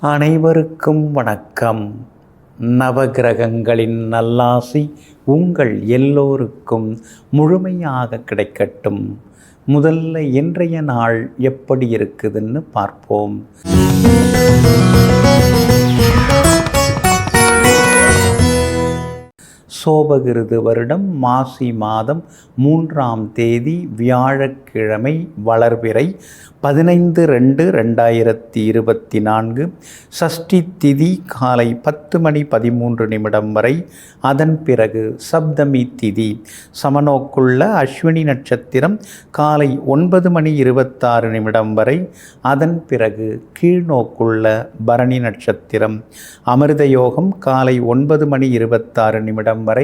அனைவருக்கும் வணக்கம். நவகிரகங்களின் நல்லாசி உங்கள் எல்லோருக்கும் முழுமையாக கிடைக்கட்டும். முதல்ல இன்றைய நாள் எப்படி இருக்குதுன்னு பார்ப்போம். சோபகிருது வருடம் மாசி மாதம் 3ஆம் தேதி வியாழக்கிழமை, வளர்பிறை 15/2/2024. சஷ்டி திதி காலை 10:13 வரை. அதன் பிறகு சப்தமி திதி. சமநோக்குள்ள அஸ்வினி நட்சத்திரம் காலை 9:26 வரை. அதன் பிறகு கீழ்நோக்குள்ள பரணி நட்சத்திரம். அமிர்த யோகம் காலை 9:26 வரை.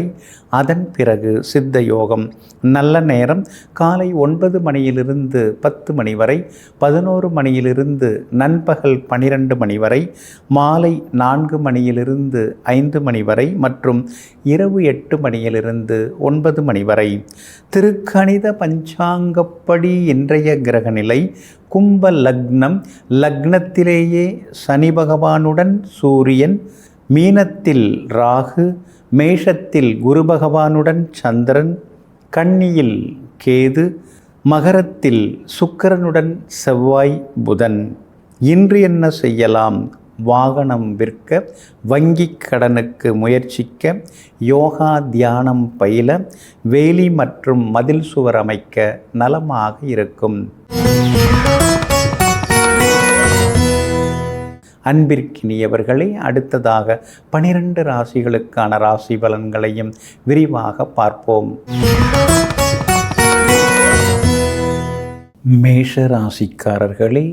அதன் பிறகு சித்த யோகம். நல்ல நேரம் காலை 9 மணியிலிருந்து 10 மணி வரை, 11 மணியிலிருந்து நண்பகல் 12 மணி வரை, மாலை 4 மணியிலிருந்து 5 மணி வரை மற்றும் இரவு 8 மணியிலிருந்து 9 மணி வரை. திருக்கணித பஞ்சாங்கப்படி இன்றைய கிரகநிலை கும்ப லக்னம். லக்னத்திலேயே சனி பகவானுடன் சூரியன், மீனத்தில் ராகு, மேஷத்தில் குரு பகவானுடன் சந்திரன், கன்னியில் கேது, மகரத்தில் சுக்கிரனுடன் செவ்வாய், புதன். இன்று என்ன செய்யலாம்? வாகனம் விற்க, வங்கி கடனுக்கு முயற்சிக்க, யோகா தியானம் பயில, வேலி மற்றும் மதில் சுவர் அமைக்க நலமாக இருக்கும். அன்பிற்கினியவர்களே, அடுத்ததாக 12 ராசிகளுக்கான ராசி பலன்களையும் விரிவாக பார்ப்போம். மேஷ ராசிக்காரர்களே,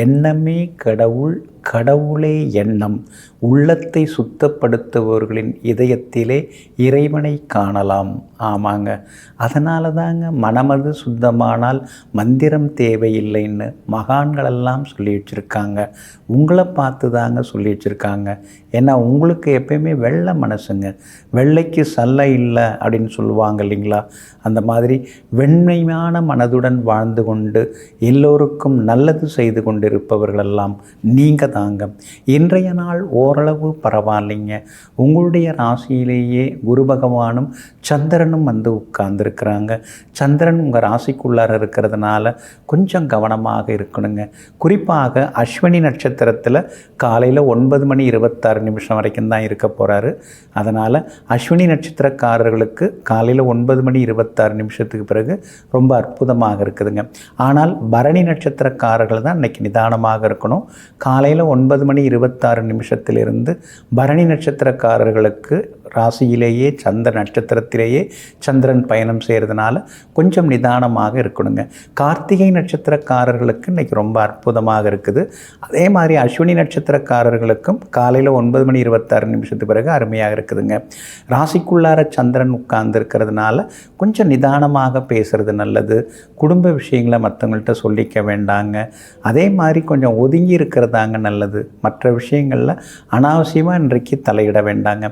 எண்ணமே கடவுள், கடவுளே எண்ணம். உள்ளத்தை சுத்தப்படுத்துபவர்களின் இதயத்திலே இறைவனை காணலாம். ஆமாங்க, அதனால தாங்க மனமது சுத்தமானால் மந்திரம் தேவையில்லைன்னு மகான்களெல்லாம் சொல்லி வச்சுருக்காங்க. உங்களை பார்த்து தாங்க சொல்லி வச்சுருக்காங்க. ஏன்னா உங்களுக்கு எப்பயுமே வெள்ளை மனசுங்க. வெள்ளைக்கு சல்லை இல்லை அப்படின்னு சொல்லுவாங்க இல்லைங்களா? அந்த மாதிரி வெண்மையான மனதுடன் வாழ்ந்து கொண்டு எல்லோருக்கும் நல்லது செய்து கொண்டிருப்பவர்களெல்லாம் நீங்கள் தாங்க. இன்றைய நாள் ஓரளவு பரவாயில்லைங்க. உங்களுடைய ராசியிலேயே குரு பகவானும் சந்திரனும் வந்து உட்கார்ந்துருக்கிறாங்க. சந்திரன் உங்கள் ராசிக்குள்ளார இருக்கிறதுனால கொஞ்சம் கவனமாக இருக்கணுங்க. குறிப்பாக அஸ்வினி நட்சத்திரத்தில் காலையில் 9:26 வரைக்கும் தான் இருக்க போகிறாரு. அதனால் அஸ்வினி நட்சத்திரக்காரர்களுக்கு காலையில் 9:26 பிறகு ரொம்ப அற்புதமாக இருக்குதுங்க. ஆனால் பரணி நட்சத்திரக்காரர்கள் தான் இன்றைக்கி நிதானமாக இருக்கணும். காலையில் 9:26 பரணி நட்சத்திரக்காரர்களுக்கு ராசியிலேயே நட்சத்திரத்திலேயே சந்திரன் பயணம் செய்கிறதுனால கொஞ்சம் நிதானமாக இருக்கணுங்க. கார்த்திகை நட்சத்திரக்காரர்களுக்கு இன்றைக்கி ரொம்ப அற்புதமாக இருக்குது. அதே மாதிரி அஸ்வினி நட்சத்திரக்காரர்களுக்கும் காலையில் 9:26 பிறகு அருமையாக இருக்குதுங்க. ராசிக்குள்ளார சந்திரன் உட்கார்ந்து இருக்கிறதுனால கொஞ்சம் நிதானமாக பேசுகிறது நல்லது. குடும்ப விஷயங்களை மற்றவங்கள்ட்ட சொல்லிக்க வேண்டாங்க. அதே மாதிரி கொஞ்சம் ஒதுங்கி இருக்கிறதாங்க நல்லது. மற்ற விஷயங்களில் அனாவசியமாக இன்றைக்கு தலையிட வேண்டாங்க.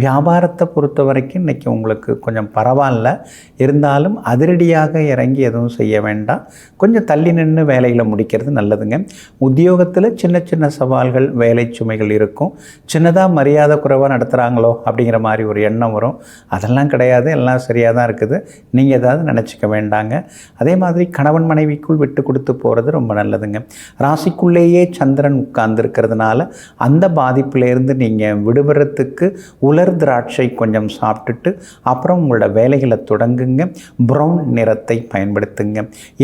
வியாபாரத்தை பொறுத்த வரைக்கும் இன்றைக்கி உங்களுக்கு கொஞ்சம் பரவாயில்ல. இருந்தாலும் அதிரடியாக இறங்கி எதுவும் செய்ய வேண்டாம். கொஞ்சம் தள்ளி நின்று வேலைகளை முடிக்கிறது நல்லதுங்க. உத்தியோகத்தில் சின்ன சின்ன சவால்கள், வேலை சுமைகள் இருக்கும். சின்னதாக மரியாதை குறைவாக நடத்துகிறாங்களோ அப்படிங்கிற மாதிரி ஒரு எண்ணம் வரும். அதெல்லாம் கிடையாது, எல்லாம் சரியாக தான் இருக்குது. நீங்கள் ஏதாவது நினச்சிக்க வேண்டாங்க. அதே மாதிரி கணவன் மனைவிக்குள் விட்டு கொடுத்து போகிறது ரொம்ப நல்லதுங்க. ராசிக்குள்ளேயே சந்திரன் உட்கார்ந்துருக்கிறதுனால அந்த பாதிப்பிலேருந்து நீங்கள் விடுபடுறதுக்கு உலர் திராட்சை கொஞ்சம் சாப்பிட்டுட்டு அப்புறம் உங்களோட வேலைகளை தொடங்குங்க. ப்ரௌன் நிறத்தை பயன்படுத்துங்க.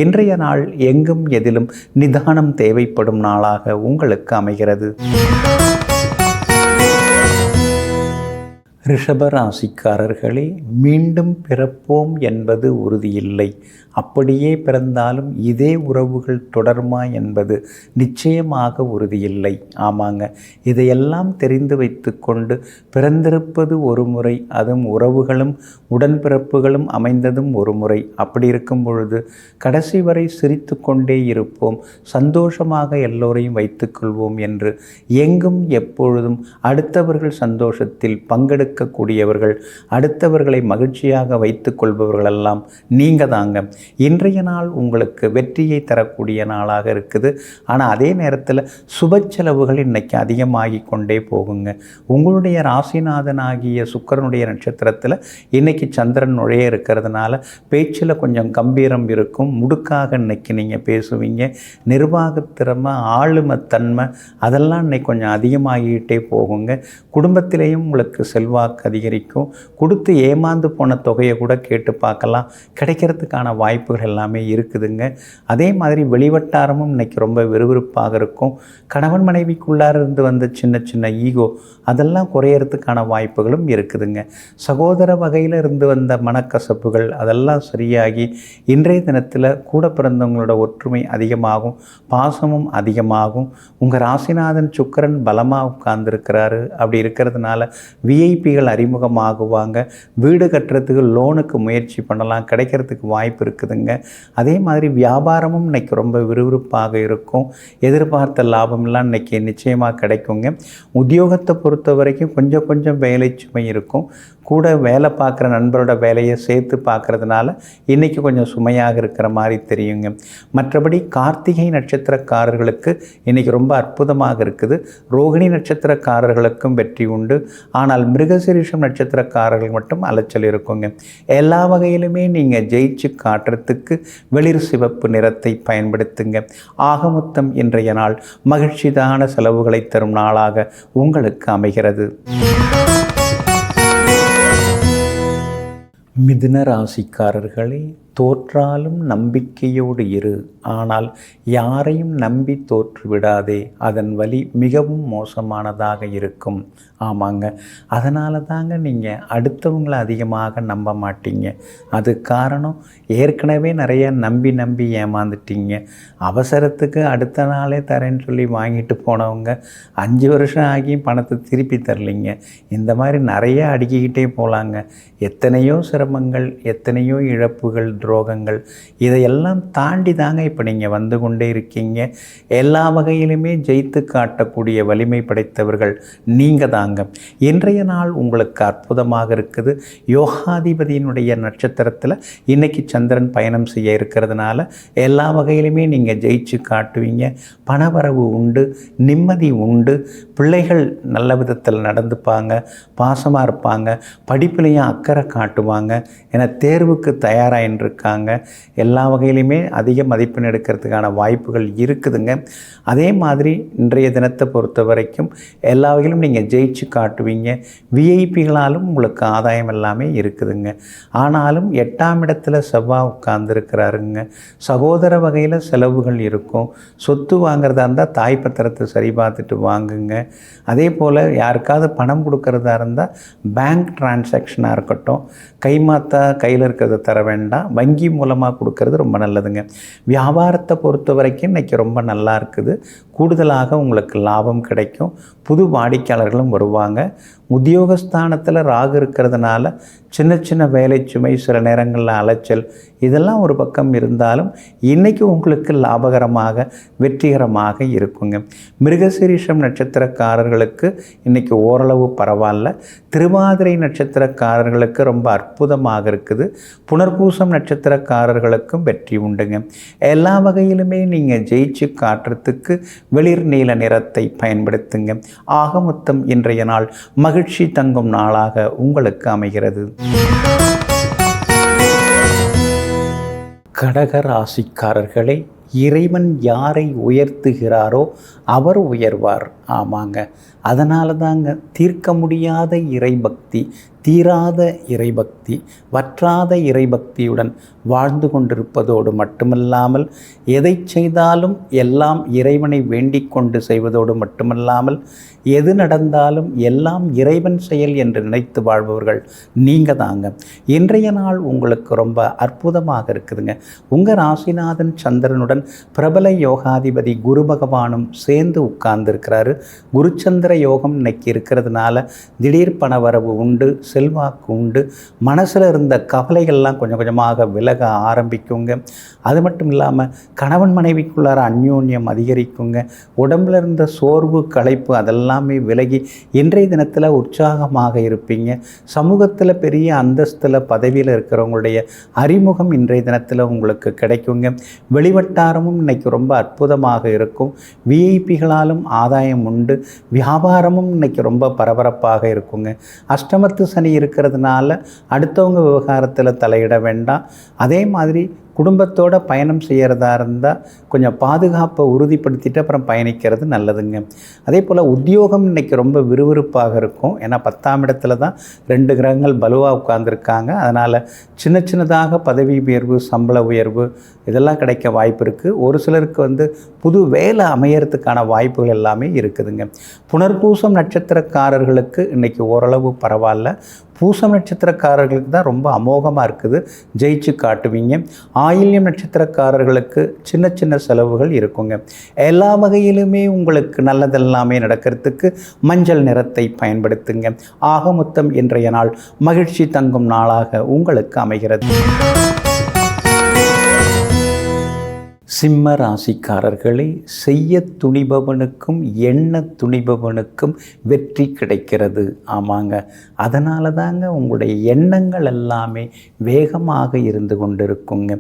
இன்றைய நாள் எங்கும் எதிலும் நிதானம் தேவைப்படும் நாளாக உங்களுக்கு அமைகிறது. ரிஷப ராசிக்காரர்களே, மீண்டும் பிறப்போம் என்பது உறுதியில்லை. அப்படியே பிறந்தாலும் இதே உறவுகள் தொடருமா என்பது நிச்சயமாக உறுதியில்லை. ஆமாங்க, இதையெல்லாம் தெரிந்து வைத்து கொண்டு பிறந்திருப்பது ஒரு முறை, அதுவும் உறவுகளும் உடன்பிறப்புகளும் அமைந்ததும் ஒரு முறை. அப்படி இருக்கும் பொழுது கடைசி வரை சிரித்து கொண்டே இருப்போம், சந்தோஷமாக எல்லோரையும் வைத்துக்கொள்வோம் என்று எங்கும் எப்பொழுதும் அடுத்தவர்கள் சந்தோஷத்தில் பங்கெடுக்க தவிர்க்கக்கூடியவர்கள், அடுத்தவர்களை மகிழ்ச்சியாக வைத்துக் கொள்பவர்களெல்லாம் நீங்கள் தாங்க. இன்றைய நாள் உங்களுக்கு வெற்றியை தரக்கூடிய நாளாக இருக்குது. ஆனால் அதே நேரத்தில் சுப செலவுகள் இன்றைக்கி அதிகமாகி கொண்டே போகுங்க. உங்களுடைய ராசிநாதனாகிய சுக்கிரனுடைய நட்சத்திரத்தில் இன்றைக்கி சந்திரன் நுழைய இருக்கிறதுனால பேச்சில் கொஞ்சம் கம்பீரம் இருக்கும். முடுக்காக இன்றைக்கி நீங்கள் பேசுவீங்க. நிர்வாகத்திறமை, ஆளுமைத்தன்மை அதெல்லாம் இன்றைக்கி கொஞ்சம் அதிகமாகிட்டே போகுங்க. குடும்பத்திலேயும் உங்களுக்கு செல்வாக்கு அதிகரிக்கும். கொடுத்து ஏமாந்து போன தொகையை கூட கேட்டு பார்க்கலாம், கிடைக்கிறதுக்கான வாய்ப்புகள் எல்லாமே இருக்குதுங்க. அதே மாதிரி வெளிவட்டாரமும் இன்றைக்கி ரொம்ப விறுவிறுப்பாக இருக்கும். கணவன் மனைவிக்குள்ளார இருந்து வந்த சின்ன சின்ன ஈகோ அதெல்லாம் குறையறதுக்கான வாய்ப்புகளும் இருக்குதுங்க. சகோதர வகையில் இருந்து வந்த மனக்கசப்புகள் அதெல்லாம் சரியாகி இன்றைய தினத்தில் கூட பிறந்தவங்களோட ஒற்றுமை அதிகமாகும், பாசமும் அதிகமாகும். உங்கள் ராசிநாதன் சுக்கிரன் பலமாக உட்கார்ந்துருக்கிறாரு. அப்படி இருக்கிறதுனால விஐபிகள் அறிமுகமாகுவாங்க. வீடு கட்டுறதுக்கு லோனுக்கு முயற்சி பண்ணலாம், கிடைக்கிறதுக்கு வாய்ப்பு இருக்குதுங்க. அதே மாதிரி வியாபாரமும் இன்றைக்கி ரொம்ப விறுவிறுப்பாக இருக்கும். எதிர்பார்த்த லாபம்லாம் இன்றைக்கி நிச்சயமாக கிடைக்குங்க. உத்தியோகத்தை பொறுத்த வரைக்கும் கொஞ்சம் கொஞ்சம் வேலை சுமை இருக்கும். கூட வேலை பார்க்குற நண்பரோட வேலையை சேர்த்து பார்க்குறதுனால இன்றைக்கி கொஞ்சம் சுமையாக இருக்கிற மாதிரி தெரியுங்க. மற்றபடி கார்த்திகை நட்சத்திரக்காரர்களுக்கு இன்றைக்கி ரொம்ப அற்புதமாக இருக்குது. ரோகிணி நட்சத்திரக்காரர்களுக்கும் வெற்றி உண்டு. ஆனால் மிருகசீரிஷம் நட்சத்திரக்காரர்கள் மட்டும் அலைச்சல் இருக்குங்க. எல்லா வகையிலுமே நீங்கள் ஜெயிச்சு காட்டுறதுக்கு வெளிர் சிவப்பு நிறத்தை பயன்படுத்துங்க. ஆகமொத்தம் இன்றைய நாள் மகிழ்ச்சிதான செலவுகளை தரும் நாளாக உங்களுக்கு அமைகிறது. மிதுன ராசிக்காரர்களே, தோற்றாலும் நம்பிக்கையோடு இரு. ஆனால் யாரையும் நம்பி தோற்று விடாதே. அதன் வலி மிகவும் மோசமானதாக இருக்கும். ஆமாங்க, அதனால தாங்க நீங்கள் அடுத்தவங்களை அதிகமாக நம்ப மாட்டீங்க. அது காரணம், ஏற்கனவே நிறைய நம்பி ஏமாந்துட்டீங்க. அவசரத்துக்கு அடுத்த நாளே தரேன்னு சொல்லி வாங்கிட்டு போனவங்க 5 வருஷம் ஆகியும் பணத்தை திருப்பி தரலிங்க. இந்த மாதிரி நிறைய அடுக்கிக்கிட்டே போகலாங்க. எத்தனையோ சிரமங்கள், எத்தனையோ இழப்புகள், துரோகங்கள், இதையெல்லாம் தாண்டி தாங்க இப்போ நீங்கள் வந்து கொண்டே இருக்கீங்க. எல்லா வகையிலுமே ஜெயித்து காட்டக்கூடிய வலிமை படைத்தவர்கள் நீங்கள் தாங்க. இன்றைய நாள் உங்களுக்கு அற்புதமாக இருக்குது. யோகாதிபதியினுடைய நட்சத்திரத்தில் இன்றைக்கி சந்திரன் பயணம் செய்ய இருக்கிறதுனால எல்லா வகையிலுமே நீங்கள் ஜெயிச்சு காட்டுவீங்க. பணவரவு உண்டு, நிம்மதி உண்டு. பிள்ளைகள் நல்ல விதத்தில் நடந்துப்பாங்க, பாசமாக இருப்பாங்க, படிப்புலையும் அக்கறை காட்டுவாங்க. ஏன்னா தேர்வுக்கு தயாராகின்னு இருக்காங்க. எல்லா வகையிலுமே அதிக மதிப்பெண் எடுக்கிறதுக்கான வாய்ப்புகள் இருக்குதுங்க. அதே மாதிரி இன்றைய தினத்தை பொறுத்த வரைக்கும் எல்லா வகையிலும் நீங்கள் ஜெயிச்சு காட்டுவீங்க. விஐபிகளாலும் உங்களுக்கு ஆதாயம் எல்லாமே இருக்குதுங்க. ஆனாலும் 8ஆம் இடத்துல செவ்வாய் உட்கார்ந்துருக்கிறாருங்க. சகோதர வகையில் செலவுகள் இருக்கும். சொத்து வாங்கிறதா இருந்தால் தாய் பத்திரத்தை சரி பார்த்துட்டு வாங்குங்க. அதே போல் யாருக்காவது பணம் கொடுக்கறதா இருந்தால் பேங்க் டிரான்சாக்ஷனாக இருக்கட்டும், கைமாத்தா கையில் இருக்கிறத தர வேண்டாம், வங்கி மூலமாக கொடுக்கறது ரொம்ப நல்லதுங்க. வியாபாரத்தை பொறுத்த வரைக்கும் இன்றைக்கி ரொம்ப நல்லா இருக்குது. கூடுதலாக உங்களுக்கு லாபம் கிடைக்கும். புது வாடிக்கையாளர்களும் வருவாங்க. உத்தியோகஸ்தானத்தில் ராகு இருக்கிறதுனால சின்ன சின்ன வேலை சுமை, சில நேரங்களில் அலைச்சல், இதெல்லாம் ஒரு பக்கம் இருந்தாலும் இன்றைக்கி உங்களுக்கு லாபகரமாக வெற்றிகரமாக இருக்குங்க. மிருகசீரிஷம் நட்சத்திரக்காரர்களுக்கு இன்றைக்கி ஓரளவு பரவாயில்ல. திருவாதிரை நட்சத்திரக்காரர்களுக்கு ரொம்ப அற்புதமாக இருக்குது. புனர்பூசம் நட்சத்திரக்காரர்களுக்கும் வெற்றி உண்டுங்க. எல்லா வகையிலுமே நீங்கள் ஜெயிச்சு காட்டுறதுக்கு வெளிர் நீல நிறத்தை பயன்படுத்துங்க. ஆக மொத்தம் இன்றைய நாள் மகிழ்ச்சி தங்கும் நாளாக உங்களுக்கு அமைகிறது. கடக ராசிக்காரர்களே, இறைவன் யாரை உயர்த்துகிறாரோ அவர் உயர்வார். ஆமாங்க, அதனால தாங்க தீர்க்க முடியாத இறைபக்தி, தீராத இறைபக்தி, வற்றாத இறைபக்தியுடன் வாழ்ந்து கொண்டிருப்பதோடு மட்டுமல்லாமல் எதை செய்தாலும் எல்லாம் இறைவனை வேண்டிக் கொண்டு செய்வதோடு மட்டுமல்லாமல் எது நடந்தாலும் எல்லாம் இறைவன் செயல் என்று நினைத்து வாழ்பவர்கள் நீங்கள் தாங்க. இன்றைய நாள் உங்களுக்கு ரொம்ப அற்புதமாக இருக்குதுங்க. உங்கள் ராசிநாதன் சந்திரனுடன் பிரபல யோகாதிபதி குரு பகவானும் சேர்ந்து உட்கார்ந்துருக்கிறாரு. குருச்சந்திர யோகம் இன்னைக்கு இருக்கிறதுனால திடீர் பணவரவு உண்டு, செல்வாக்கு உண்டு. மனசில் இருந்த கவலைகள்லாம் கொஞ்சம் கொஞ்சமாக விலக ஆரம்பிக்குங்க. அது மட்டும் இல்லாமல் கணவன் மனைவிக்குள்ளார அந்யோன்யம் அதிகரிக்குங்க. உடம்புல இருந்த சோர்வு, களைப்பு அதெல்லாமே விலகி இன்றைய தினத்தில் உற்சாகமாக இருப்பீங்க. சமூகத்தில் பெரிய அந்தஸ்தில் பதவியில் இருக்கிறவங்களுடைய அறிமுகம் இன்றைய தினத்தில் உங்களுக்கு கிடைக்குங்க. வெளிவட்டாரமும் இன்னைக்கு ரொம்ப அற்புதமாக இருக்கும். விஐபிகளாலும் ஆதாயம் உண்டு. வியாபாரமும் இன்னைக்கு ரொம்ப பரபரப்பாக இருக்குங்க. அஷ்டமத்து சனி இருக்கிறதுனால அடுத்தவங்க விவகாரத்தில் தலையிட வேண்டாம். அதே மாதிரி குடும்பத்தோடு பயணம் செய்கிறதா இருந்தால் கொஞ்சம் பாதுகாப்பை உறுதிப்படுத்திட்டு அப்புறம் பயணிக்கிறது நல்லதுங்க. அதே போல் உத்தியோகம் இன்றைக்கி ரொம்ப விறுவிறுப்பாக இருக்கும். ஏன்னா 10ஆம் இடத்துல தான் 2 கிரகங்கள் பலுவாக உட்கார்ந்துருக்காங்க. அதனால் சின்ன சின்னதாக பதவி உயர்வு, சம்பள உயர்வு இதெல்லாம் கிடைக்க வாய்ப்பு இருக்குது. ஒரு சிலருக்கு புது வேலை அமையறதுக்கான வாய்ப்புகள் எல்லாமே இருக்குதுங்க. புனர்பூசம் நட்சத்திரக்காரர்களுக்கு இன்றைக்கி ஓரளவு பரவாயில்ல. பூசம் நட்சத்திரக்காரர்களுக்கு தான் ரொம்ப அமோகமாக இருக்குது, ஜெயிச்சு காட்டுவீங்க. ஆயில்யம் நட்சத்திரக்காரர்களுக்கு சின்ன சின்ன செலவுகள் இருக்குங்க. எல்லா வகையிலுமே உங்களுக்கு நல்லதெல்லாமே நடக்கிறதுக்கு மஞ்சள் நிறத்தை பயன்படுத்துங்க. ஆக மொத்தம் இன்றைய நாள் மகிழ்ச்சி தங்கும் நாளாக உங்களுக்கு அமைகிறது. சிம்ம ராசிக்காரர்களை செய்ய துணிபவனுக்கும் எண்ண துணிபவனுக்கும் வெற்றி கிடைக்கிறது. ஆமாங்க, அதனால தாங்க உங்களுடைய எண்ணங்கள் எல்லாமே வேகமாக இருந்து கொண்டிருக்குங்க.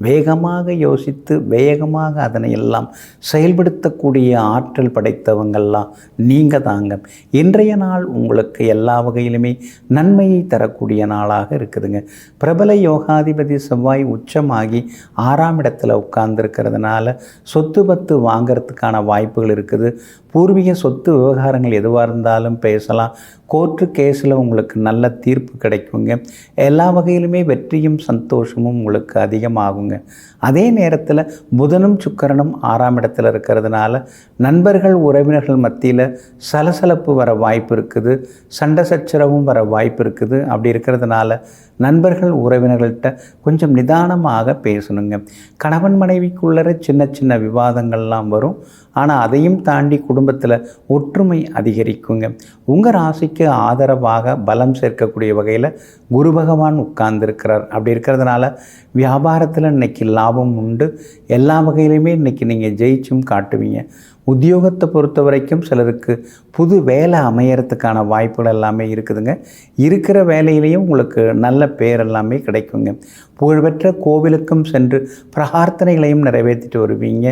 வேகமாக யோசித்து வேகமாக அதனை எல்லாம் செயல்படுத்தக்கூடிய ஆற்றல் படைத்தவங்கள்லாம் நீங்கள் தாங்க. இன்றைய நாள் உங்களுக்கு எல்லா வகையிலுமே நன்மையை தரக்கூடிய நாளாக இருக்குதுங்க. பிரபல யோகாதிபதி செவ்வாய் உச்சமாகி 6ஆம் இடத்துல உட்கார்ந்துருக்கிறதுனால சொத்து பத்து வாங்கிறதுக்கான வாய்ப்புகள் இருக்குது. பூர்வீக சொத்து விவகாரங்கள் எதுவாக இருந்தாலும் பேசலாம். கோர்ட்டு கேஸில் உங்களுக்கு நல்ல தீர்ப்பு கிடைக்குங்க. எல்லா வகையிலுமே வெற்றியும் சந்தோஷமும் உங்களுக்கு அதிகமாகுங்க. அதே நேரத்தில் புதனும் சுக்கிரனும் 6ஆம் இடத்துல இருக்கிறதுனால நண்பர்கள் உறவினர்கள் மத்தியில் சலசலப்பு வர வாய்ப்பு இருக்குது. சண்டை சச்சரவும் வர வாய்ப்பு இருக்குது. அப்படி இருக்கிறதுனால நண்பர்கள் உறவினர்கள்ட்ட கொஞ்சம் நிதானமாக பேசணுங்க. கணவன் மனைவிக்குள்ளே சின்ன சின்ன விவாதங்கள்லாம் வரும். ஆனால் அதையும் தாண்டி குடும்பத்தில் ஒற்றுமை அதிகரிக்குங்க. உங்கள் ராசிக்கு ஆதரவாக பலம் சேர்க்கக்கூடிய வகையில் குரு பகவான் உட்கார்ந்துருக்கிறார். அப்படி இருக்கிறதுனால வியாபாரத்தில் இன்றைக்கி லாபம் உண்டு. எல்லா வகையிலுமே இன்றைக்கி நீங்கள் ஜெயிச்சும் காட்டுவீங்க. உத்தியோகத்தை பொறுத்த வரைக்கும் சிலருக்கு புது வேலை அமையறதுக்கான வாய்ப்புகள் எல்லாமே இருக்குதுங்க. இருக்கிற வேலையிலையும் உங்களுக்கு நல்ல பேர் எல்லாமே கிடைக்குங்க. புகழ்பெற்ற கோவிலுக்கும் சென்று பிரார்த்தனைகளையும் நிறைவேற்றிட்டு வருவீங்க.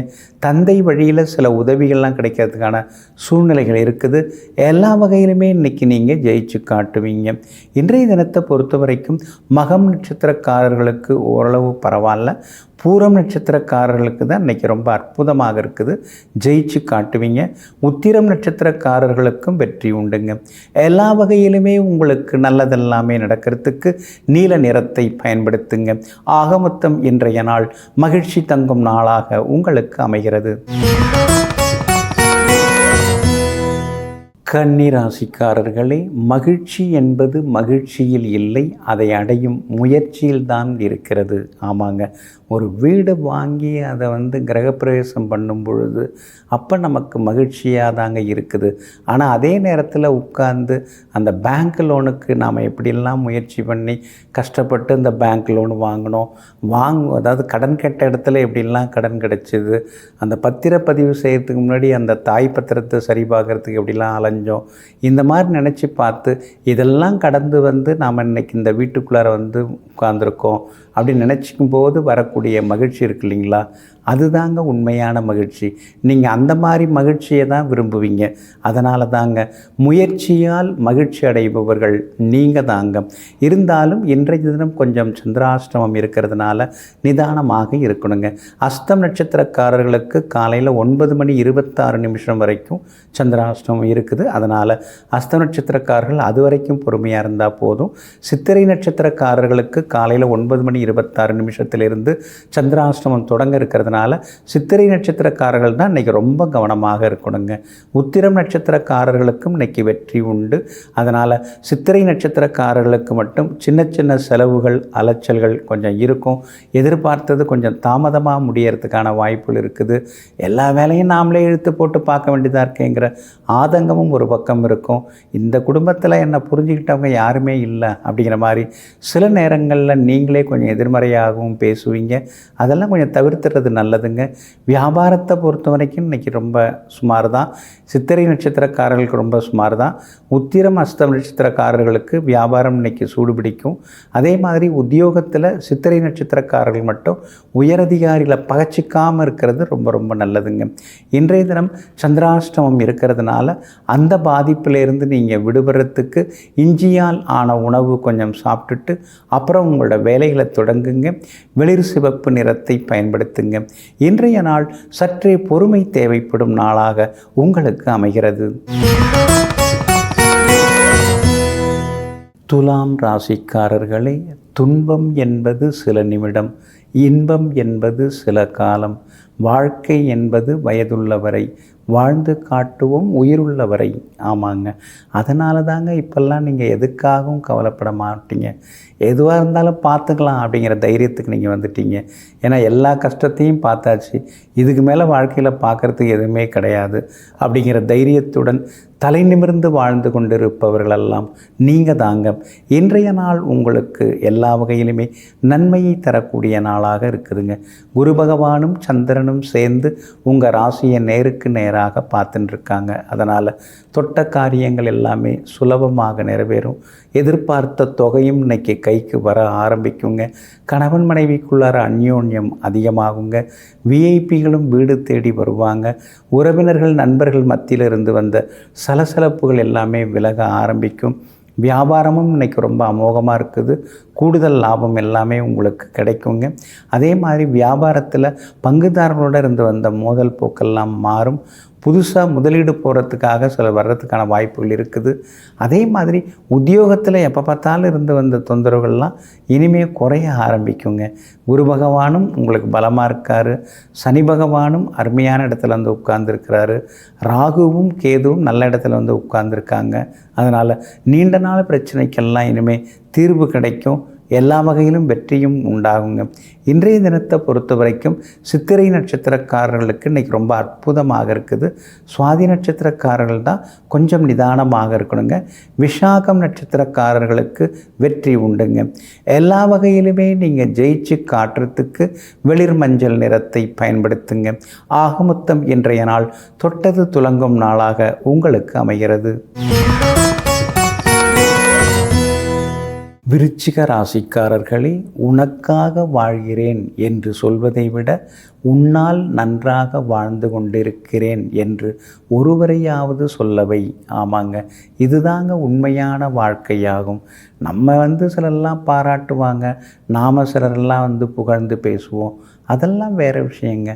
தந்தை வழியில் சில உதவிகள்லாம் கிடைக்கிறதுக்கான சூழ்நிலைகள் இருக்குது. எல்லா வகையிலுமே இன்றைக்கி நீங்கள் ஜெயிச்சு காட்டுவீங்க. இன்றைய தினத்தை பொறுத்த வரைக்கும் மகம் நட்சத்திரக்காரர்களுக்கு ஓரளவு பரவாயில்ல. பூரம் நட்சத்திரக்காரர்களுக்கு தான் இன்றைக்கி ரொம்ப அற்புதமாக இருக்குது, ஜெயிச்சு காட்டுவீங்க. உத்திரம் நட்சத்திரக்காரர்களுக்கும் வெற்றி உண்டுங்க. எல்லா வகையிலுமே உங்களுக்கு நல்லதெல்லாமே நடக்கிறதுக்கு நீல நிறத்தை பயன்படுத்துங்க. ஆக மொத்தம் இன்றைய நாள் மகிழ்ச்சி தங்கும் நாளாக உங்களுக்கு அமைகிறது. கன்னிராசிக்காரர்களே, மகிழ்ச்சி என்பது மகிழ்ச்சியில் இல்லை, அதை அடையும் முயற்சியில்தான் இருக்கிறது. ஆமாங்க, ஒரு வீடு வாங்கி அதை கிரகப்பிரவேசம் பண்ணும் பொழுது அப்போ நமக்கு மகிழ்ச்சியாக தாங்க இருக்குது. ஆனால் அதே நேரத்தில் உட்கார்ந்து அந்த பேங்க் லோனுக்கு நாம் எப்படிலாம் முயற்சி பண்ணி கஷ்டப்பட்டு இந்த பேங்க் லோன் வாங்கினோம், அதாவது கடன் கேட்ட இடத்துல எப்படிலாம் கடன் கிடச்சிது, அந்த பத்திரப்பதிவு செய்கிறதுக்கு முன்னாடி அந்த தாய் பத்திரத்தை சரி பார்க்குறதுக்கு எப்படிலாம் அலைஞ்சோம், இந்த மாதிரி நினச்சி பார்த்து இதெல்லாம் கடந்து நாம் இன்றைக்கி இந்த வீட்டுக்குள்ளார உட்கார்ந்துருக்கோம் அப்படின்னு நினச்சிக்கும் போது வரக்கூடிய மகிழ்ச்சி இருக்கு இல்லைங்களா, அதுதாங்க உண்மையான மகிழ்ச்சி. நீங்கள் அந்த மாதிரி மகிழ்ச்சியை தான் விரும்புவீங்க. அதனால தாங்க முயற்சியால் மகிழ்ச்சி அடைபவர்கள் நீங்கள் தாங்க. இருந்தாலும் இன்றைய தினம் கொஞ்சம் சந்திராஷ்டமம் இருக்கிறதுனால நிதானமாக இருக்கணுங்க. அஸ்தம் நட்சத்திரக்காரர்களுக்கு காலையில் 9:26 வரைக்கும் சந்திராஷ்டமம் இருக்குது. அதனால் அஸ்தம் நட்சத்திரக்காரர்கள் அது வரைக்கும் பொறுமையாக இருந்தால் போதும். சித்திரை நட்சத்திரக்காரர்களுக்கு காலையில் 9:26 சந்திராஷ்டமம் தொடங்க இருக்கிறதுனால இருக்கிறதுனால சித்திரை நட்சத்திரக்காரர்கள் தான் இன்றைக்கி ரொம்ப கவனமாக இருக்கணுங்க. உத்திரம் நட்சத்திரக்காரர்களுக்கும் இன்றைக்கி வெற்றி உண்டு. அதனால் சித்திரை நட்சத்திரக்காரர்களுக்கு மட்டும் சின்ன சின்ன செலவுகள் அலைச்சல்கள் கொஞ்சம் இருக்கும். எதிர்பார்த்தது கொஞ்சம் தாமதமாக முடியறதுக்கான வாய்ப்புகள் இருக்குது. எல்லா வேலையும் நாமளே இழுத்து போட்டு பார்க்க வேண்டியதாக இருக்கேங்கிற ஆதங்கமும் ஒரு பக்கம் இருக்கும். இந்த குடும்பத்தில் என்னை புரிஞ்சுக்கிட்டவங்க யாருமே இல்லை அப்படிங்கிற மாதிரி சில நேரங்களில் நீங்களே கொஞ்சம் எதிர்மறையாகவும் பேசுவீங்க. அதெல்லாம் கொஞ்சம் தவிர்த்துறது நல்லதுங்க. வியாபாரத்தை பொறுத்த வரைக்கும் இன்றைக்கி ரொம்ப சுமார் தான். சித்திரை நட்சத்திரக்காரர்களுக்கு ரொம்ப சுமார் தான். உத்திரம் அஸ்தம் நட்சத்திரக்காரர்களுக்கு வியாபாரம் இன்றைக்கி சூடுபிடிக்கும். அதே மாதிரி உத்தியோகத்தில் சித்திரை நட்சத்திரக்காரர்கள் மட்டும் உயரதிகாரிகளை பகச்சிக்காமல் இருக்கிறது ரொம்ப ரொம்ப நல்லதுங்க. இன்றைய தினம் சந்திராஷ்டமம் இருக்கிறதுனால அந்த பாதிப்பிலேருந்து நீங்கள் விடுபடுறதுக்கு இஞ்சியால் ஆன உணவு கொஞ்சம் சாப்பிட்டுட்டு அப்புறம் உங்களோட வேலைகளை தொடங்குங்க. வெளிர் சிவப்பு நிறத்தை பயன்படுத்துங்க. இன்றைய நாள் சற்றே பொறுமை தேவைப்படும் நாளாக உங்களுக்கு அமைகிறது. துலாம் ராசிக்காரர்களே, துன்பம் என்பது சில நிமிடம், இன்பம் என்பது சில காலம், வாழ்க்கை என்பது வயதுள்ளவரை, வாழ்ந்து காட்டுவோம் உயிருள்ளவரை. ஆமாங்க, அதனால தாங்க இப்போல்லாம் நீங்கள் எதுக்காகவும் கவலைப்பட மாட்டீங்க. எதுவாக இருந்தாலும் பார்த்துக்கலாம் அப்படிங்கிற தைரியத்துக்கு நீங்கள் வந்துட்டீங்க. ஏன்னா எல்லா கஷ்டத்தையும் பார்த்தாச்சு, இதுக்கு மேலே வாழ்க்கையில் பார்க்குறதுக்கு எதுவுமே கிடையாது அப்படிங்கிற தைரியத்துடன் தலை நிமிர்ந்து வாழ்ந்து கொண்டிருப்பவர்களெல்லாம் நீங்கள் தாங்க. இன்றைய நாள் உங்களுக்கு எல்லா வகையிலுமே நன்மையை தரக்கூடிய நாளாக இருக்குதுங்க. குரு பகவானும் சந்திரனும் சேர்ந்து உங்கள் ராசியை நேருக்கு நேராக பார்த்துட்டுருக்காங்க. அதனால் தொட்ட காரியங்கள் எல்லாமே சுலபமாக நிறைவேறும். எதிர்பார்த்த தொகையும் இன்னைக்கு கைக்கு வர ஆரம்பிக்குங்க. கணவன் மனைவிக்குள்ளார அந்யோன்யம் அதிகமாகுங்க. விஐபிகளும் வீடு தேடி வருவாங்க. உறவினர்கள் நண்பர்கள் மத்தியில் இருந்து வந்த சலசலப்புகள் எல்லாமே விலக ஆரம்பிக்கும். வியாபாரமும் இன்றைக்கி ரொம்ப அமோகமாக இருக்குது. கூடுதல் லாபம் எல்லாமே உங்களுக்கு கிடைக்குங்க. அதே மாதிரி வியாபாரத்தில் பங்குதாரர்களோடு இருந்து வந்த மோதல் போக்கெல்லாம் மாறும். புதுசாக முதலீடு போகிறதுக்காக சில வர்றதுக்கான வாய்ப்புகள் இருக்குது. அதே மாதிரி உத்தியோகத்தில் எப்போ பார்த்தாலும் இருந்து வந்த தொந்தரவுகள்லாம் இனிமேல் குறைய ஆரம்பிக்குங்க. குரு பகவானும் உங்களுக்கு பலமாக இருக்கார். சனி பகவானும் அருமையான இடத்துல வந்து உட்கார்ந்துருக்கிறாரு. ராகுவும் கேதுவும் நல்ல இடத்துல வந்து உட்கார்ந்துருக்காங்க. அதனால் நீண்ட நாள் பிரச்சனைக்கெல்லாம் இனிமேல் தீர்வு கிடைக்கும். எல்லா வகையிலும் வெற்றியும் உண்டாகுங்க. இன்றைய தினத்தை பொறுத்த வரைக்கும் சித்திரை நட்சத்திரக்காரர்களுக்கு இன்றைக்கி ரொம்ப அற்புதமாக இருக்குது. சுவாதி நட்சத்திரக்காரர்கள் தான் கொஞ்சம் நிதானமாக இருக்கணுங்க. விசாகம் நட்சத்திரக்காரர்களுக்கு வெற்றி உண்டுங்க. எல்லா வகையிலுமே நீங்கள் ஜெயிச்சு காட்டுறதுக்கு வெளிர் மஞ்சள் நிறத்தை பயன்படுத்துங்க. ஆகமொத்தம் இன்றைய நாள் தொட்டது துலங்கும் நாளாக உங்களுக்கு அமைகிறது. விருச்சிக ராசிக்காரர்களே, உனக்காக வாழ்கிறேன் என்று சொல்வதை விட உன்னால் நன்றாக வாழ்ந்து கொண்டிருக்கிறேன் என்று ஒருவரையாவது சொல்லவை. ஆமாங்க, இதுதாங்க உண்மையான வாழ்க்கையாகும். நம்ம சிலரெல்லாம் பாராட்டுவாங்க, நாம் சிலரெல்லாம் புகழ்ந்து பேசுவோம். அதெல்லாம் வேறு விஷயங்க.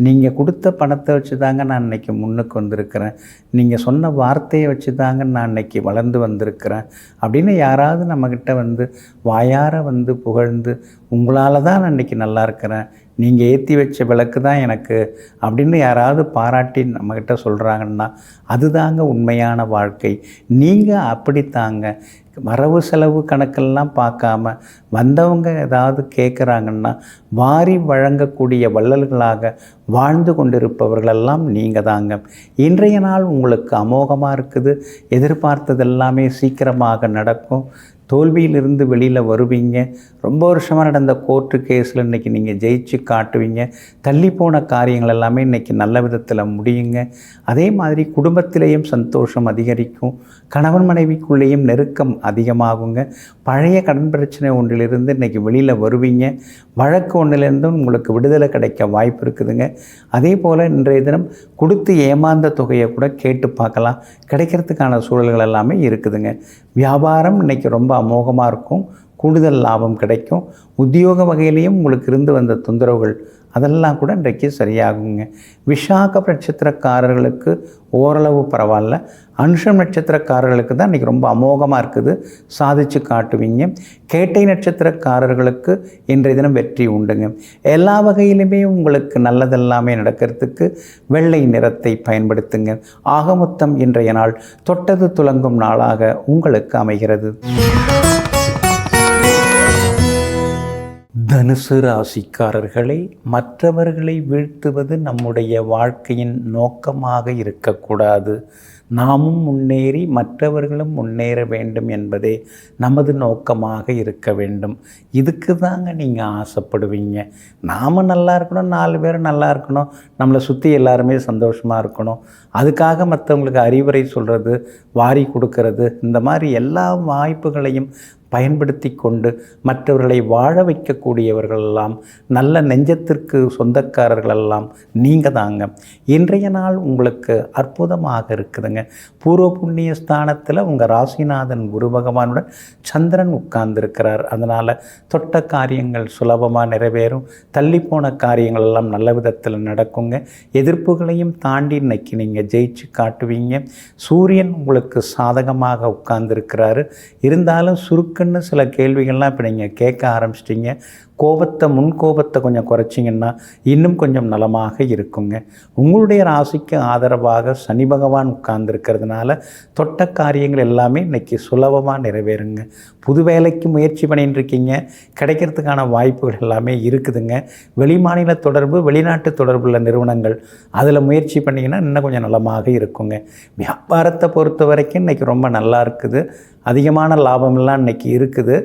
நீங்கள் கொடுத்த பணத்தை வச்சு தாங்க நான் இன்றைக்கி முன்னுக்கு வந்திருக்கிறேன். நீங்கள் சொன்ன வார்த்தையை வச்சு தாங்க நான் இன்றைக்கி வளர்ந்து வந்திருக்கிறேன் அப்படின்னு யாராவது நம்மக்கிட்ட வாயார புகழ்ந்து உங்களால் தான் நான் இன்றைக்கி நல்லா இருக்கிறேன், நீங்கள் ஏற்றி வச்ச விளக்கு தான் எனக்கு அப்படின்னு யாராவது பாராட்டி நம்மக்கிட்ட சொல்கிறாங்கன்னா அதுதாங்க உண்மையான வாழ்க்கை. நீங்கள் அப்படித்தாங்க. வரவு செலவு கணக்கெல்லாம் பார்க்காம வந்தவங்க ஏதாவது கேட்குறாங்கன்னா வாரி வழங்கக்கூடிய வள்ளல்களாக வாழ்ந்து கொண்டிருப்பவர்களெல்லாம் நீங்கள் தாங்க. இன்றைய நாள் உங்களுக்கு அமோகமாக இருக்குது. எதிர்பார்த்ததெல்லாமே சீக்கிரமாக நடக்கும். தோல்வியிலிருந்து வெளியில் வருவீங்க. ரொம்ப வருஷமாக நடந்த கோர்ட்டு கேஸில் இன்றைக்கி நீங்கள் ஜெயிச்சு காட்டுவீங்க. தள்ளி போன காரியங்கள் எல்லாமே இன்றைக்கி நல்ல விதத்தில் முடியுங்க. அதே மாதிரி குடும்பத்திலேயும் சந்தோஷம் அதிகரிக்கும். கணவன் மனைவிக்குள்ளேயும் நெருக்கம் அதிகமாகுங்க. பழைய கடன் பிரச்சனை ஒன்றிலிருந்து இன்றைக்கி வெளியில் வருவீங்க. வழக்கு ஒன்றிலிருந்தும் உங்களுக்கு விடுதலை கிடைக்க வாய்ப்பு இருக்குதுங்க. அதே போல் இன்றைய தினம் கொடுத்து ஏமாந்த தொகையை கூட கேட்டு பார்க்கலாம். கிடைக்கிறதுக்கான சூழல்கள் எல்லாமே இருக்குதுங்க. வியாபாரம் இன்றைக்கி ரொம்ப அமோகமாக இருக்கும். கூடுதல் லாபம் கிடைக்கும். உத்தியோக வகையிலையும் உங்களுக்கு இருந்து வந்த தொந்தரவுகள் அதெல்லாம் கூட இன்றைக்கு சரியாகுங்க. விஷாக நட்சத்திரக்காரர்களுக்கு ஓரளவு பரவாயில்ல. அனுஷம் நட்சத்திரக்காரர்களுக்கு தான் இன்றைக்கி ரொம்ப அமோகமாக இருக்குது, சாதிச்சு காட்டுவீங்க. கேட்டை நட்சத்திரக்காரர்களுக்கு இன்றைய தினம் வெற்றி உண்டுங்க. எல்லா வகையிலுமே உங்களுக்கு நல்லதெல்லாமே நடக்கிறதுக்கு வெள்ளை நிறத்தை பயன்படுத்துங்க. ஆக மொத்தம் இன்றைய நாள் தொட்டது துலங்கும் நாளாக உங்களுக்கு அமைகிறது. தனுசு ராசிக்காரர்களை, மற்றவர்களை வீழ்த்துவது நம்முடைய வாழ்க்கையின் நோக்கமாக இருக்கக்கூடாது. நாமும் முன்னேறி மற்றவர்களும் முன்னேற வேண்டும் என்பதே நமது நோக்கமாக இருக்க வேண்டும். இதுக்கு தாங்க நீங்கள் ஆசைப்படுவீங்க. நாம் நல்லா இருக்கணும், 4 பேர் நல்லா இருக்கணும், நம்மளை சுற்றி எல்லாருமே சந்தோஷமாக இருக்கணும். அதுக்காக மற்றவங்களுக்கு அறிவுரை சொல்கிறது, வாரி கொடுக்கறது, இந்த மாதிரி எல்லா வாய்ப்புகளையும் பயன்படுத்தி கொண்டு மற்றவர்களை வாழ வைக்கக்கூடியவர்களெல்லாம், நல்ல நெஞ்சத்திற்கு சொந்தக்காரர்களெல்லாம் நீங்கள் தாங்க. இன்றைய நாள் உங்களுக்கு அற்புதமாக இருக்குதுங்க. பூர்வ புண்ணிய ஸ்தானத்தில் உங்கள் ராசிநாதன் குரு பகவானுடன் சந்திரன் உட்கார்ந்துருக்கிறார். அதனால் தொட்ட காரியங்கள் சுலபமாக நிறைவேறும். தள்ளிப்போன காரியங்கள் எல்லாம் நல்ல விதத்தில் நடக்குங்க. எதிர்ப்புகளையும் தாண்டி இன்னைக்கு நீங்கள் ஜெயிச்சு காட்டுவீங்க. சூரியன் உங்களுக்கு சாதகமாக உட்கார்ந்துருக்கிறாரு. இருந்தாலும் சுருக்கன்னு சில கேள்விகள்லாம் இப்போ நீங்கள் கேட்க ஆரம்பிச்சிட்டிங்க. முன்கோபத்தை கொஞ்சம் குறைச்சிங்கன்னா இன்னும் கொஞ்சம் நலமாக இருக்குங்க. உங்களுடைய ராசிக்கு ஆதரவாக சனி பகவான் உட்கார்ந்துருக்கிறதுனால தொட்ட காரியங்கள் எல்லாமே இன்றைக்கி சுலபமாக நிறைவேறுங்க. புது வேலைக்கு முயற்சி பண்ணிட்டு இருக்கீங்க, கிடைக்கிறதுக்கான வாய்ப்புகள் எல்லாமே இருக்குதுங்க. வெளிமாநில தொடர்பு, வெளிநாட்டு தொடர்புள்ள நிறுவனங்கள், அதில் முயற்சி பண்ணிங்கன்னா இன்னும் கொஞ்சம் நலமாக இருக்குங்க. வியாபாரத்தை பொறுத்த வரைக்கும் இன்றைக்கி ரொம்ப நல்லா இருக்குது. அதிகமான லாபமெல்லாம் இன்றைக்கி இருக்குது.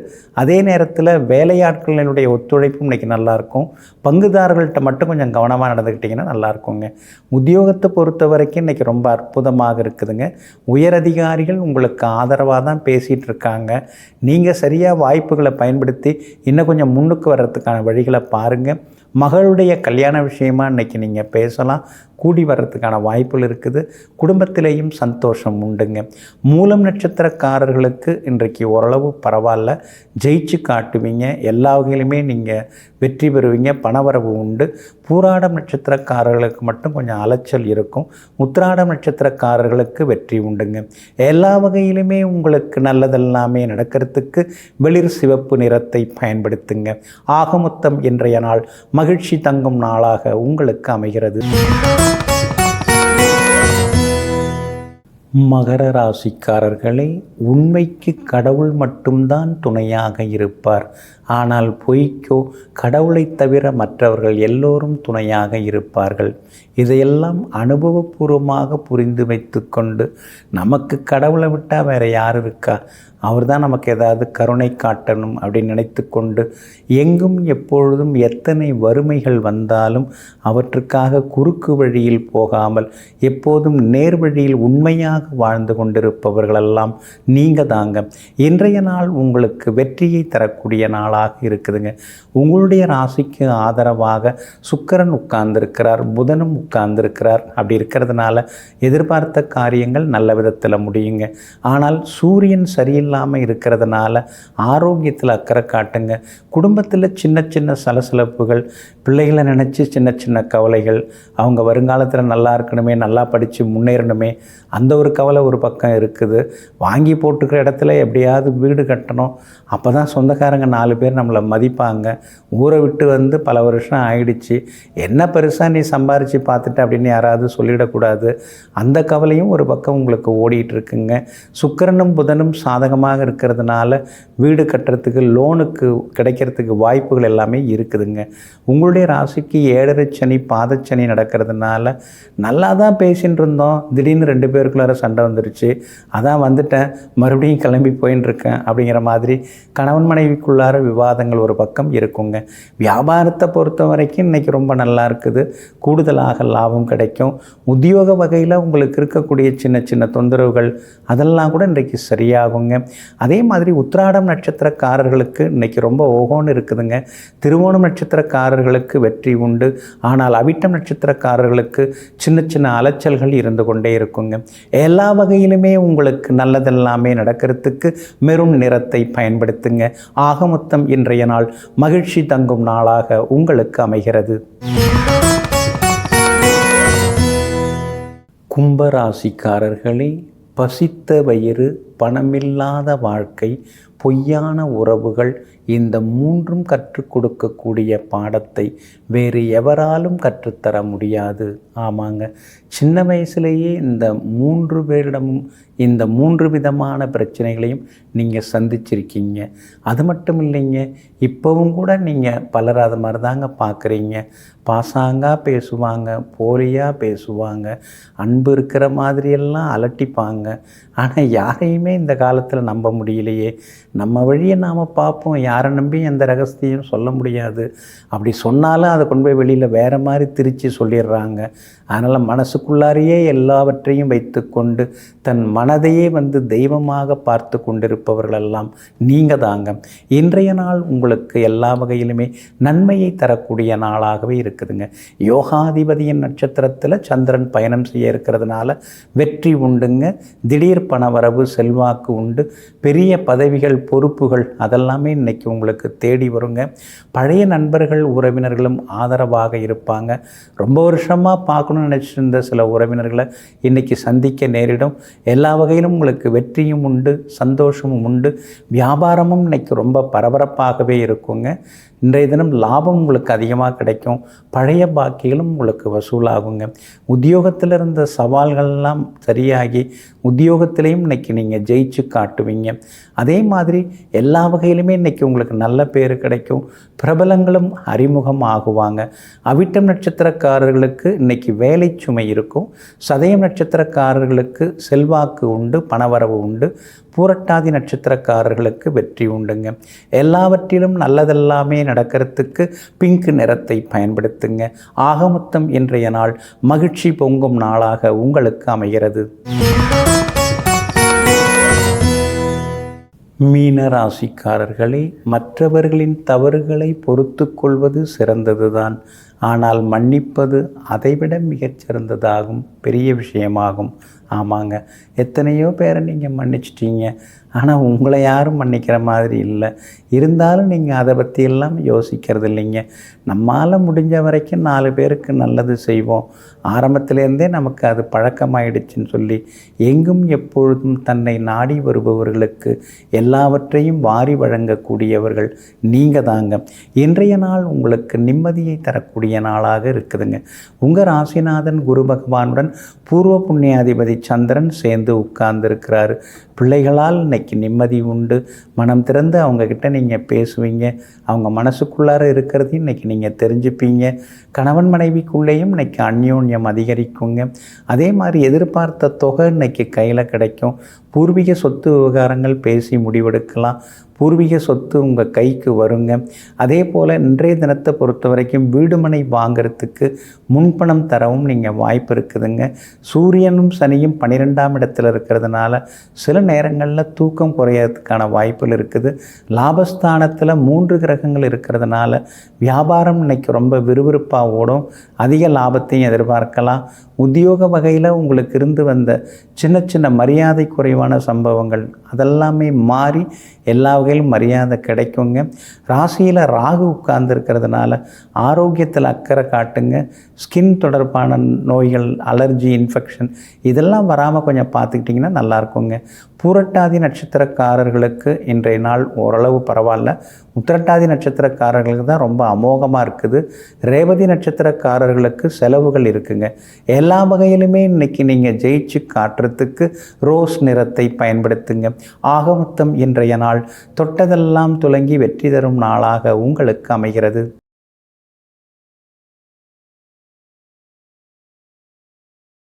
அதே நேரத்தில் வேலையாட்களினுடைய ஒத்துழைப்பும் இன்றைக்கி நல்லாயிருக்கும். பங்குதாரர்கள்ட்ட மட்டும் கொஞ்சம் கவனமாக நடந்துக்கிட்டிங்கன்னா நல்லாயிருக்குங்க. உத்தியோகத்தை பொறுத்த வரைக்கும் இன்றைக்கி ரொம்ப அற்புதமாக இருக்குதுங்க. உயரதிகாரிகள் உங்களுக்கு ஆதரவாக தான் பேசிகிட்டு இருக்காங்க. நீங்கள் சரியாக வாய்ப்புகளை பயன்படுத்தி இன்னும் கொஞ்சம் முன்னுக்கு வர்றதுக்கான வழிகளை பாருங்கள். மகளுடைய கல்யாண விஷயமாக இன்றைக்கி நீங்கள் பேசலாம். கூடி வர்றதுக்கான வாய்ப்புகள் இருக்குது. குடும்பத்திலேயும் சந்தோஷம் உண்டுங்க. மூலம் நட்சத்திரக்காரர்களுக்கு இன்றைக்கு ஓரளவு பரவாயில்ல, ஜெயிச்சு காட்டுவீங்க. எல்லா வகையிலுமே நீங்கள் வெற்றி பெறுவீங்க. பணவரவு உண்டு. பூராடம் நட்சத்திரக்காரர்களுக்கு மட்டும் கொஞ்சம் அலைச்சல் இருக்கும். உத்திராடம் நட்சத்திரக்காரர்களுக்கு வெற்றி உண்டுங்க. எல்லா வகையிலுமே உங்களுக்கு நல்லதெல்லாமே நடக்கிறதுக்கு வெளிர் சிவப்பு நிறத்தை பயன்படுத்துங்க. ஆக மொத்தம் இன்றைய நாள் மகிழ்ச்சி தங்கும் நாளாக உங்களுக்கு அமைகிறது. மகர ராசிக்காரர்களே, உண்மைக்கு கடவுள் மட்டும்தான் துணையாக இருப்பார். ஆனால் பொய்க்கோ கடவுளை தவிர மற்றவர்கள் எல்லோரும் துணையாக இருப்பார்கள். இதையெல்லாம் அனுபவபூர்வமாக புரிந்து வைத்து கொண்டு, நமக்கு கடவுளை விட்டால் வேறு யார் இருக்கா, அவர் தான் நமக்கு ஏதாவது கருணை காட்டணும் அப்படின்னு நினைத்து கொண்டு எங்கும் எப்பொழுதும் எத்தனை வறுமைகள் வந்தாலும் அவற்றுக்காக குறுக்கு வழியில் போகாமல் எப்போதும் நேர் வழியில் உண்மையாக வாழ்ந்து கொண்டிருப்பவர்களெல்லாம் நீங்கள் தாங்க. இன்றைய நாள் உங்களுக்கு வெற்றியை தரக்கூடிய நாளாக இருக்குதுங்க. உங்களுடைய ராசிக்கு ஆதரவாக சுக்கிரன் உட்கார்ந்திருக்கிறார், புதனும் உட்கார்ந்திருக்கிறார். அப்படி இருக்கிறதுனால எதிர்பார்த்த காரியங்கள் நல்ல விதத்தில் முடியுங்க. ஆனால் சூரியன் சரியில்லாமல் இருக்கிறதுனால ஆரோக்கியத்தில் அக்கறை காட்டுங்க. குடும்பத்தில் சின்ன சின்ன சலசலப்புகள், பிள்ளைகளை நினச்சி சின்ன சின்ன கவலைகள், அவங்க வருங்காலத்தில் நல்லா இருக்கணுமே, நல்லா படித்து முன்னேறணுமே, அந்த ஒரு கவலை ஒரு பக்கம் இருக்குது. வாங்கி போட்டுக்கிற இடத்துல எப்படியாவது வீடு கட்டணும், அப்போ தான் சொந்தக்காரங்க 4 பேர் நம்மளை மதிப்பாங்க. ஊரை விட்டு வந்து பல வருஷம் ஆயிடுச்சு, என்ன பெருசாக நீ சம்பாரித்து பார்த்துட்டு அப்படின்னு யாராவது சொல்லிடக்கூடாது. அந்த கவலையும் ஒரு பக்கம் உங்களுக்கு ஓடிட்டு இருக்குங்க. சுக்கிரனும் புதனும் சாதகமாக இருக்கிறதுனால வீடு கட்டுறதுக்கு, லோனுக்கு கிடைக்கிறதுக்கு வாய்ப்புகள் எல்லாமே இருக்குதுங்க. உங்களுடைய ராசிக்கு 7.5 சனி, பாதச்சனி நடக்கிறதுனால நல்லா தான் பேசின்னு இருந்தோம், திடீர்னு 2 பேருக்குள்ளார சண்டை வந்துருச்சு, அதான் வந்துட்டேன், மறுபடியும் கிளம்பி போயின்னு இருக்கேன் அப்படிங்கிற மாதிரி கணவன் மனைவிக்குள்ளார விவாதங்கள் ஒரு பக்கம் இருக்குங்க. வியாபாரத்தை பொறுத்த வரைக்கும் இன்றைக்கி ரொம்ப நல்லா இருக்குது. கூடுதலாக லாபம் கிடைக்கும். உத்தியோக வகையில் உங்களுக்கு இருக்கக்கூடிய சின்ன சின்ன தொந்தரவுகள் அதெல்லாம் கூட இன்றைக்கு சரியாகுங்க. அதே மாதிரி உத்திராடம் நட்சத்திரக்காரர்களுக்கு இன்றைக்கி ரொம்ப ஓகோன்னு இருக்குதுங்க. திருவோணம் நட்சத்திரக்காரர்களுக்கு வெற்றி உண்டு. ஆனால் அவிட்டம் நட்சத்திரக்காரர்களுக்கு சின்ன சின்ன அலைச்சல்கள் இருந்து கொண்டே இருக்குங்க. எல்லா வகையிலுமே உங்களுக்கு நல்லதெல்லாமே நடக்கிறதுக்கு மெரூன் நிறத்தை பயன்படுத்துங்க. ஆக மொத்தம் மொத்தம் இன்றைய நாள் மகிழ்ச்சி தங்கும் நாளாக உங்களுக்கு அமைகிறது. கும்பராசிக்காரர்களே, பசித்த வயிறு, பணமில்லாத வாழ்க்கை, பொய்யான உறவுகள், இந்த மூன்றும் கற்றுக் கொடுக்கக்கூடிய பாடத்தை வேறு எவராலும் கற்றுத்தர முடியாது. ஆமாங்க, சின்ன வயசுலேயே இந்த 3 பேரிடமும் இந்த 3 விதமான பிரச்சனைகளையும் நீங்கள் சந்திச்சிருக்கீங்க. அது மட்டும் இல்லைங்க, இப்போவும் கூட நீங்கள் பலர் அது மாதிரி தாங்க பார்க்குறீங்க. பாசாங்காக பேசுவாங்க, போலியாக பேசுவாங்க, அன்பு இருக்கிற மாதிரியெல்லாம் அலட்டிப்பாங்க. ஆனால் யாரையுமே இந்த காலத்தில் நம்ப முடியலையே. நம்ம வழியை நாம் பார்ப்போம், யாரை நம்பி எந்த ரகசியம் சொல்ல முடியாது. அப்படி சொன்னாலும் அதை கொண்டு போய் வெளியில் வேறு மாதிரி திரித்து சொல்லிடுறாங்க. அதனால் மனசுக்குள்ளாரையே எல்லாவற்றையும் வைத்து கொண்டு தன் மனதையே தெய்வமாக பார்த்து கொண்டிருப்பவர்களெல்லாம் நீங்கள் தாங்க. இன்றைய நாள் உங்களுக்கு எல்லா வகையிலுமே நன்மையை தரக்கூடிய நாளாகவே இருக்குதுங்க. யோகாதிபதியின் நட்சத்திரத்தில் சந்திரன் பயணம் செய்ய இருக்கிறதுனால வெற்றி உண்டுங்க. திடீர் பணவரவு, செல்வாக்கு உண்டு. பெரிய பதவிகள், பொறுப்புகள் அதெல்லாமே இன்றைக்கி உங்களுக்கு தேடி வருங்க. பழைய நண்பர்கள், உறவினர்களும் ஆதரவாக இருப்பாங்க. ரொம்ப வருஷமாக பார்க்கணும்னு நினச்சிருந்த சில உறவினர்களை இன்றைக்கி சந்திக்க நேரிடும். எல்லா வகையிலும் உங்களுக்கு வெற்றியும் உண்டு, சந்தோஷமும் உண்டு. வியாபாரமும் இன்றைக்கி ரொம்ப பரபரப்பாகவே இருக்குங்க. இன்றைய தினம் லாபம் உங்களுக்கு அதிகமாக கிடைக்கும். பழைய பாக்கிகளும் உங்களுக்கு வசூலாகுங்க. உத்தியோகத்தில் இருந்த சவால்கள்லாம் சரியாகி உத்தியோகத்திலையும் இன்றைக்கி நீங்கள் ஜெயிச்சு காட்டுவீங்க. அதே மாதிரி எல்லா வகையிலுமே இன்றைக்கி உங்களுக்கு நல்ல பேர் கிடைக்கும். பிரபலங்களும் அறிமுகம் ஆகுவாங்க. அவிட்டம் நட்சத்திரக்காரர்களுக்கு இன்றைக்கி வேலை சுமை இருக்கும். சதயம் நட்சத்திரக்காரர்களுக்கு செல்வாக்கு உண்டு, பணவரவு உண்டு. பூரட்டாதி நட்சத்திரக்காரர்களுக்கு வெற்றி உண்டுங்க. எல்லாவற்றிலும் நல்லதெல்லாமே நடக்கிறதுக்கு பிங்க் நிறத்தை பயன்படுத்துங்க. ஆக மொத்தம் இன்றைய நாள் மகிழ்ச்சி பொங்கும் நாளாக உங்களுக்கு அமைகிறது. மீன ராசிக்காரர்களே, மற்றவர்களின் தவறுகளை பொறுத்து கொள்வது சிறந்ததுதான். ஆனால் மன்னிப்பது அதைவிட மிகச்சிறந்ததாகும், பெரிய விஷயமாகும். ஆமாங்க, எத்தனையோ பேரை நீங்கள் மன்னிச்சிட்டீங்க. ஆனால் உங்களை யாரும் மன்னிக்கிற மாதிரி இல்லை. இருந்தாலும் நீங்கள் அதை பற்றியெல்லாம் யோசிக்கிறது இல்லைங்க. நம்மால் முடிஞ்ச வரைக்கும் 4 பேருக்கு நல்லது செய்வோம். ஆரம்பத்திலேருந்தே நமக்கு அது பழக்கமாயிடுச்சுன்னு சொல்லி எங்கும் எப்பொழுதும் தன்னை நாடி வருபவர்களுக்கு எல்லாவற்றையும் வாரி வழங்கக்கூடியவர்கள் நீங்கள் தாங்க. இன்றைய நாள் உங்களுக்கு நிம்மதியை தரக்கூடிய நாளாக இருக்குதுங்க. உங்கள் ராசிநாதன் குரு பகவானுடன் பூர்வ புண்ணியாதிபதி சந்திரன் சேர்ந்து உட்கார்ந்துருக்கிறாரு. பிள்ளைகளால் இன்னைக்கு நிம்மதி உண்டு. மனம் திறந்து அவங்கக்கிட்ட நீங்கள் பேசுவீங்க. அவங்க மனசுக்குள்ளார இருக்கிறதையும் இன்றைக்கி நீங்கள் தெரிஞ்சுப்பீங்க. கணவன் மனைவிக்குள்ளேயும் இன்றைக்கி அந்யோன்யம் அதிகரிக்குங்க. அதே மாதிரி எதிர்பார்த்த தொகை இன்றைக்கி கையில் கிடைக்கும். பூர்வீக சொத்து விவகாரங்கள் பேசி முடிவெடுக்கலாம். பூர்வீக சொத்து உங்கள் கைக்கு வருங்க. அதே போல் இன்றைய தினத்தை பொறுத்த வரைக்கும் வீடு மனை வாங்கிறதுக்கு முன்பணம் தரவும் நீங்கள் வாய்ப்பு இருக்குதுங்க. சூரியனும் சனியும் 12ஆம் இடத்துல இருக்கிறதுனால சில நேரங்களில் தூக்கம் குறையிறதுக்கான வாய்ப்புகள் இருக்குது. லாபஸ்தானத்தில் 3 கிரகங்கள் இருக்கிறதுனால வியாபாரம் இன்னைக்கு ரொம்ப விறுவிறுப்பாக ஓடும். அதிக லாபத்தையும் எதிர்பார்க்கலாம். உத்தியோக வகையில் உங்களுக்கு இருந்து வந்த சின்ன சின்ன மரியாதை குறைவான சம்பவங்கள் அதெல்லாமே மாறி எல்லா வகையிலும் மரியாதை கிடைக்குங்க. ராசியில் ராகு உட்கார்ந்துருக்கிறதுனால ஆரோக்கியத்தில் அக்கறை காட்டுங்க. ஸ்கின் தொடர்பான நோய்கள், அலர்ஜி, இன்ஃபெக்ஷன் இதெல்லாம் வராமல் கொஞ்சம் பார்த்துக்கிட்டிங்கன்னா நல்லாயிருக்குங்க. பூரட்டாதி நட்சத்திரக்காரர்களுக்கு இன்றைய நாள் ஓரளவு பரவாயில்ல. உத்திரட்டாதி நட்சத்திரக்காரர்களுக்கு தான் ரொம்ப அமோகமாக இருக்குது. ரேவதி நட்சத்திரக்காரர்களுக்கு செலவுகள் இருக்குங்க. எல்லா வகையிலுமே இன்றைக்கி நீங்கள் ஜெயிச்சு காட்டுறதுக்கு ரோஸ் நிறத்தை பயன்படுத்துங்க. ஆக மொத்தம் இன்றைய நாள் தொட்டதெல்லாம் துலங்கி வெற்றி தரும் நாளாக உங்களுக்கு அமைகிறது.